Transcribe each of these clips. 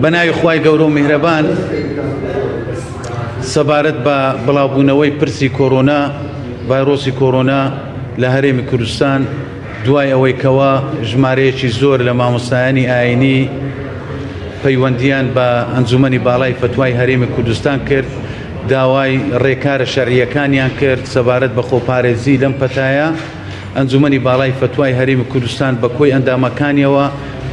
بەناوی خوای گەورە و میهرەبان سەبارەت بە بڵاوبوونەوەی پرسی کۆرۆنا ڤایرۆسی کۆرۆنا لە هەرێمی کوردستان دوای ئەوەی کەوا ژمارەیەکی زۆر لە مامۆستایانی ئاینی پەیوەندیان بە ئەنجومەنی باڵای فتوای هەرێمی کوردستان کرد، داوای ڕێکارە شەرعیەکانیان کرد سەبارەت بە خۆپارێزی لەم پەتایە. ئەنجومەنی باڵای فتوای هەرێمی کوردستان بە کۆی ئەندامەکانیەوە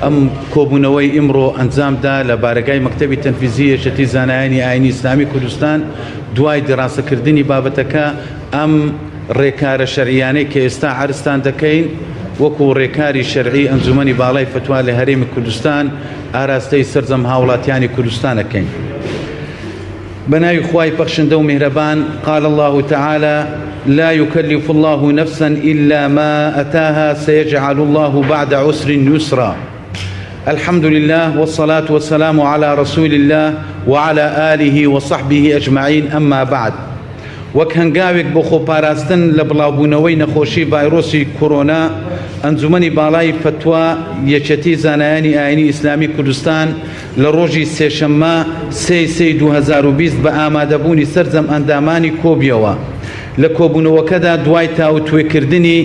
ئەم کۆبوونەوەی ئیمڕۆ ئەنجامدا لە بارگای مەکتەبی تەنفیزی یەکێتی زانایانی ئاینی ئیسلامی کوردستان دوای دراسەکردنی بابەتەکە ئەم ڕێکارە شەرعیانەی کە ئێستا عەرزتان دەکەین وەکو ڕێکاری شەرعی ئەنجومەنی باڵای فتوا لە هەرێمی کوردستان ئاراستەی سەرجەم هاوڵاتیانی کوردستانەکەین. بناوی خوای بەخشندە و میهرەبان قال الله تعالى لا يكلف الله نفسا إلا ما أتاها سيجعل الله بعد عسر يسرا. الحمد لله والصلاة والسلام على رسول الله وعلى آله وصحبه أجمعين. أما بعد، وەک هەنگاوێک بۆ خۆپاراستن لە بڵاوبوونەوەی نەخۆشی ڤایرۆسی کۆرۆنا ئەنجومەنی باڵای فتوا یەکێتی زانایانی ئاینی ئیسلامی کوردستان لە ڕۆژی سێشەممە 3/3/2020 بە ئامادەبوونی سەرجەم ئەندامانی کۆبیەوە. لە کۆبوونەوەکەدا دوای تاوتوێکردنی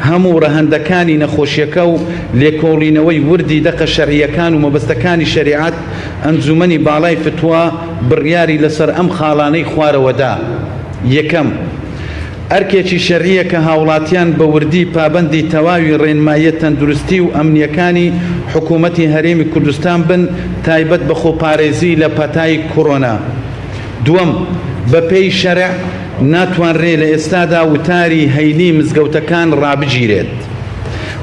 هەموو ڕەهەندەکانی نەخۆشیەکە و لێکۆڵینەوەی وردی دەقە شەرعیەکان و مەبەستەکانی شەریعەت ئەنجومەنی باڵای فتوا بڕیاری لەسەر ئەم خاڵانەی خوارەوەدا. یەکەم، ئەرکێکی شەرعیە کە هاوڵاتیان بە وردی پابەندی تەواوی ڕێنماییە تەندروستی و ئەمنیەکانی حکوومەتی هەرێمی کوردستان بن تایبەت بە خۆپارێزی لە پەتای کۆرۆنا. دووەم، بە پێی شەرع ناتوانرێ لە ئێستادا وتاری هەینی مزگەوتەکان ڕابگیرێت،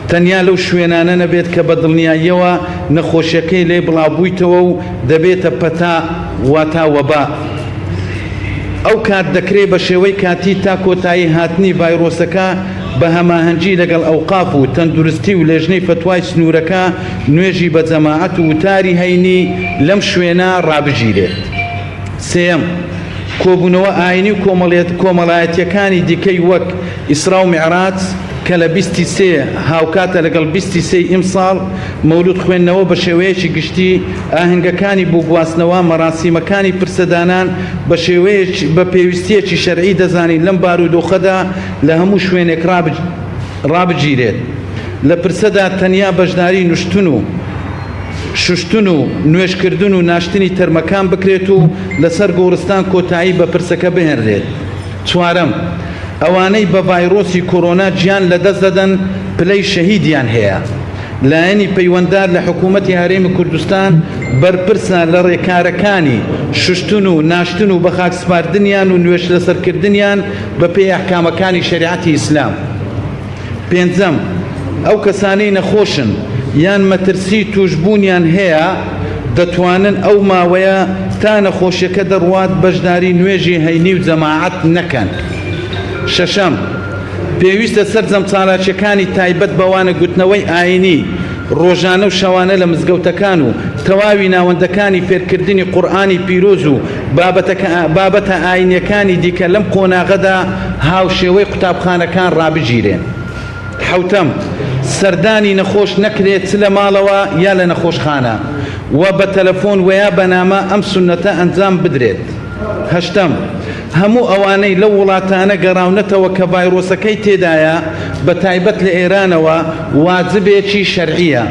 تەنیا لەو شوێنانە نەبێت کە بە دڵنیاییەوە نەخۆشیەکەی لێ بڵاوبوویتەوە و دەبێتە پەتا واتا وەبا. ئەو کات دەکرێت بە شێوەی کاتی تا کۆتایی هاتنی ڤایرۆسەکە بە هەماهەنگی لەگەڵ ئەوقاف و تەندروستی و لێژنەی فتوای سنوورەکە نوێژی بە جەماعەت و وتاری هەینی لەم شوێنە ڕابگیرێت. سێەم، کۆبوونەوە ئاینی و کۆمەڵایەتیەکانی دیکەی وەک ئیسرا و میعراج کە لە 23 هاوکاتە لەگەڵ 23 ئیمساڵ مەولود خوێندنەوە بە شێوەیەکی گشتی ئاهەنگەکانی بۆ گواستنەوە مەراسیمەکانی پرسەدانان بە پێویستیەکی شەرعی دەزانین لەم بارودۆخەدا لە هەموو شوێنێک ڕابگیرێت. لە پرسەدا تەنیا بەشداری نوشتن و شوشتن و نوێشکردن و ناشتنی تەرمەکان بکرێت و لەسەر گۆڕستان کۆتایی بە پرسەکە بهێنرێت. چوارەم، ئەوانەی بە ڤایرۆسی کۆرۆنا گیان لەدەست دەدەن پلەی شەهیدیان هەیە. لایەنی پەیوەنددار لە حکوومەتی هەرێمی کوردستان بەرپرسە لە ڕێکارەکانی شوشتن و ناشتن و بە خاک سپاردنیان و نوێش لەسەرکردنیان بە پێی ئەحکامەکانی شەریعەتی ئیسلام. پێنجەم، ئەو کەسانەی نەخۆشن یان مەترسی توشبوونیان هەیە دەتوانن ئەو ماوەیە تا نەخۆشیەکە دەڕوات بەشداری نوێژی هەینی و جەماعەت نەکەن. شەشەم، پێویستە سەرجەم چالاکیەکانی تایبەت بەوانە گوتنەوەی ئاینی ڕۆژانە و شەوانە لە مزگەوتەکان و تەواوی ناوەندەکانی فێرکردنی قورئانی پیرۆز و بابەتە ئاینیەکانی دیکە لەم قۆناغەدا هاوشێوەی قوتابخانەکان ڕابگیرێن. حەوتەم، سەردانی نەخۆش نەکرێت چ لە ماڵەوە یا لە نەخۆشخانە و بە تەلەفۆن ویا بەنامە ئەم سونەتە ئەنجام بدرێت. هەشتەم، هەموو ئەوانەی لەو وڵاتانە گەڕاونەتەوە کە ڤایرۆسەکەی تێدایە بە تایبەت لە ئێرانەوە واجبێکی شەرعیە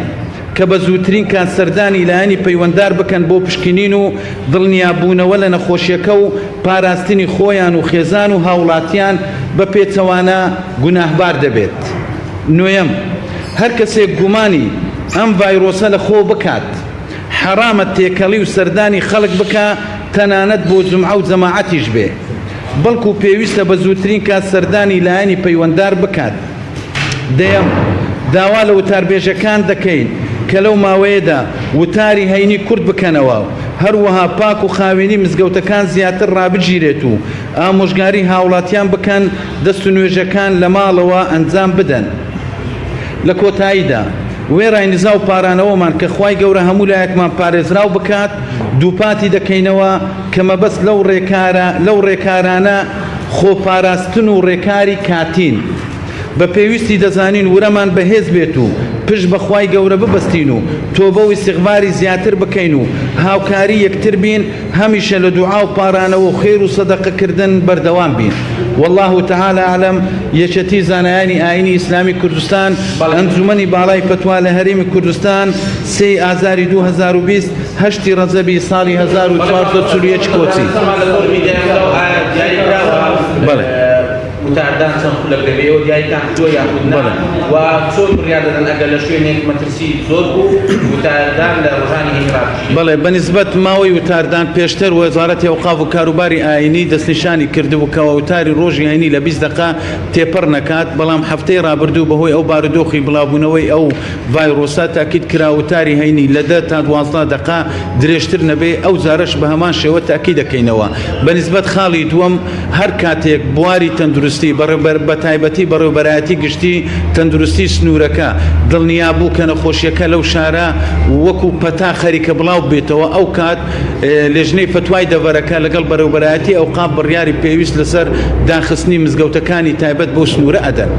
کە بە زووترین کات سەردانی لایەنی پەیوەنددار بکەن بۆ پشکنین و دڵنیابوونەوە لە نەخۆشیەکە و پاراستنی خۆیان و خێزان و هاوڵاتیان بە پێچەوانە گوناهبار دەبێت. نوێیەم، هەر کەسێک گومانی ئەم ڤایرۆسە لە خۆ بکات حرامە تێکەڵی و سەردانی خەڵک بکە تەنانەت بۆ جومعە و جەماعەتیش بێ، بەڵکو پێویستە بە زووترین کات سەردانی لایەنی پەیوەنددار بکات. دەیەم، داوا لە وتاربێژەکان دەکەین کە لەو ماوەیەدا وتاری هەینی کورد بکەنەوە و هەروەها پاک و خاوێنی مزگەوتەکان زیاتر ڕابگیرێت و ئامۆژگاری هاوڵاتیان بکەن دەست و نوێژەکان لە ماڵەوە ئەنجام بدەن. لە کۆتاییدا وێڕای نزا و پارانەوەمان کە خوای گەورە هەموو لایەکمان پارێزراو بکات دووپاتی دەکەینەوە کە مەبەست لەو ڕێکارانە خۆپاراستن و ڕێکاری کاتین. بە پێویستی دەزانین ورەمان بەهێز بێت و پشت بەخوای گەورە ببەستین و تۆبە و استیغفاری زیاتر بکەین و هاوکاری یەکتر بین هەمیشە لە دوعا و پارانەوە و خێر و سەدەقەکردن بەردەوام بین. والله تعالى أعلم. یەکەتی زانایانی ئاینی ئیسلامی کوردستان ئەنجومەنی باڵای فتوا لە هەرێمی کوردستان 3 ئازاری 2020 هەشتی ڕەجەبی ساڵی 1441 کۆچی. بەڵێ وتاردان چەند خولەک دەبێ و دیایتان کردووە یاخود نا و چۆن بڕیار دەدەن ئەگەر لە شوێنێک مەترسی زۆر بوو وتاردان لە ڕۆژانی هینگرا بچێت؟ بەڵێ بەنسبەت ماوەی وتاردان پێشتر وەزارەتی ئەوقاف و کاروباری ئاینی دەستنیشانی کردبوو کە وتاری ڕۆژی ئاینی لە 20 دقە تێپەڕ نەکات، بەڵام هەفتەی ڕابردوو بەهۆی ئەو بارودۆخی بڵاوبوونەوەی ئەو ڤایرۆسە تاکید کرا وتاری هەینی لە 10 تا 12 دقە درێژتر نەبێ، ئەو زارەش بە هەمان شێوە تاکید دەکەینەوە. بەنسبەت خاڵی دووەم هەر کاتێک بواری تەندروستی بە تایبەتی بەڕێوەبەرایەتی گشتی تەندروستی سنوورەکە دڵنیابوو کە نەخۆشیەکە لەو شارە وەکو پەتا خەریکە بڵاو بێتەوە، ئەو کات لێژنەی فتوای دەڤەرەکە لەگەڵ بەڕێوەبەرایەتی ئەوقاف بڕیاری پێویست لەسەر داخستنی مزگەوتەکانی تایبەت بۆ سنوورە ئەدەن.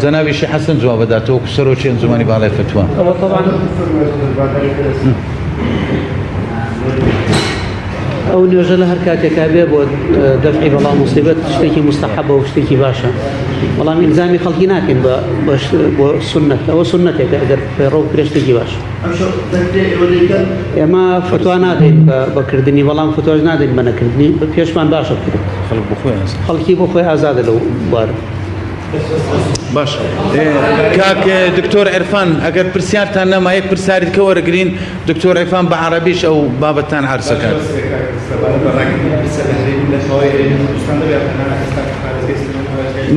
جنابی شیخ حسن جواب داتەوە سەرۆکی ئەنجومەنی باڵای فتوا. ئەو نوێژە لە هەر کاتێکا بێ بۆ دەفعی بەڵام موسیبەت شتێکی مستحەبە و شتێکی باشە، بەڵام ئیلزامی خەڵکی ناکەین بۆ سنەت، ئەوە سنەتێکە ئەگەر پێڕۆ کرێ شتێکی باشە. ئێمە فتوا نادەین بەکردنی، بەڵام فتواش نادەین بە نەکردنی، پێشمان باشە بکرێت. خەڵکی بۆ خۆی ئازادە لەو بوارە. باش کاک دکتۆر عرفان ئەگەر پرسیارتان نەما یەک پرسیارت کە وەرەگرین دکتۆر عرفان بە عەرەبیش ئەو بابەتتان عەرزەکات.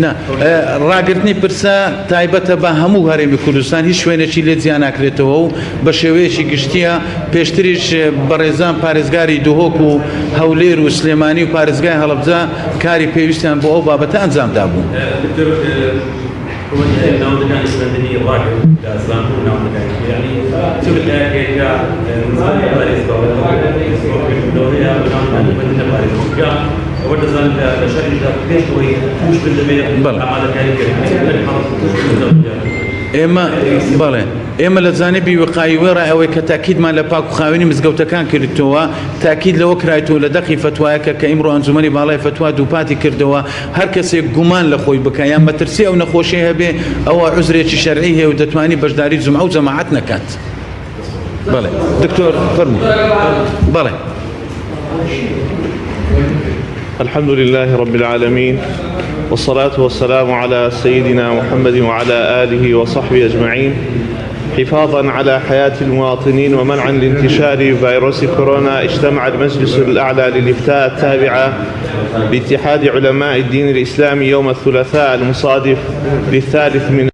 نه ڕاگررتنی پرسە تایبەتە بە هەموو هەرێمی کوردستان، هیچ شوێنێکی لێ زیان ناکرێتەوە و بە شێوەیەکی گشتیە. پێشتریش بەڕێزان پارێزگاری دوهۆک و هەولێر و سلێمانی و پارێزگای هەڵەبجە کاری پێویستیان بۆ ئەو بابەتە ئەنجامدا بوو. ناودەکان سندنی ڕاکرد لە زانکۆ و ناودەکان یعنی چ بەلایەکێکە نزانێ پارێزگاوەیە بەناودەکان پارێزگا ئەوە دەزانێت لە شەریشدا پێشەوەی توش بن دەبێت ئامادەکاری ئێمە بەڵێ ئێمە لە جانبی وقایوێڕە ئەوەی کە تاکیدمان لە پاک و خاوێنی مزگەوتەکان کردەوە، تاکید لەوە کرایەوە لە دەقی فتوایەکە کە ئیمڕۆ ئەنجومەنی باڵای فتوا دووپاتی کردەوە، هەر کەسێک گومان لە خۆی بکە یان مەترسی ئەو نەخۆشی هەبێ ئەوە عوزرێکی شەرعی هەیە و دەتوانی بەشداری جومعە و جەماعەت نەکات. بەڵێ دکتۆر فەرموو. بەڵێ. الحمد لله رب العالمين والصلاة والسلام على سيدنا محمد وعلى آله وصحبه أجمعين حفاظا على حياة المواطنين ومنعا لانتشار فيروس كورونا. اجتمع المجلس الأعلى للإفتاء التابع لاتحاد علماء الدين الإسلامي يوم الثلاثاء المصادف للثالث من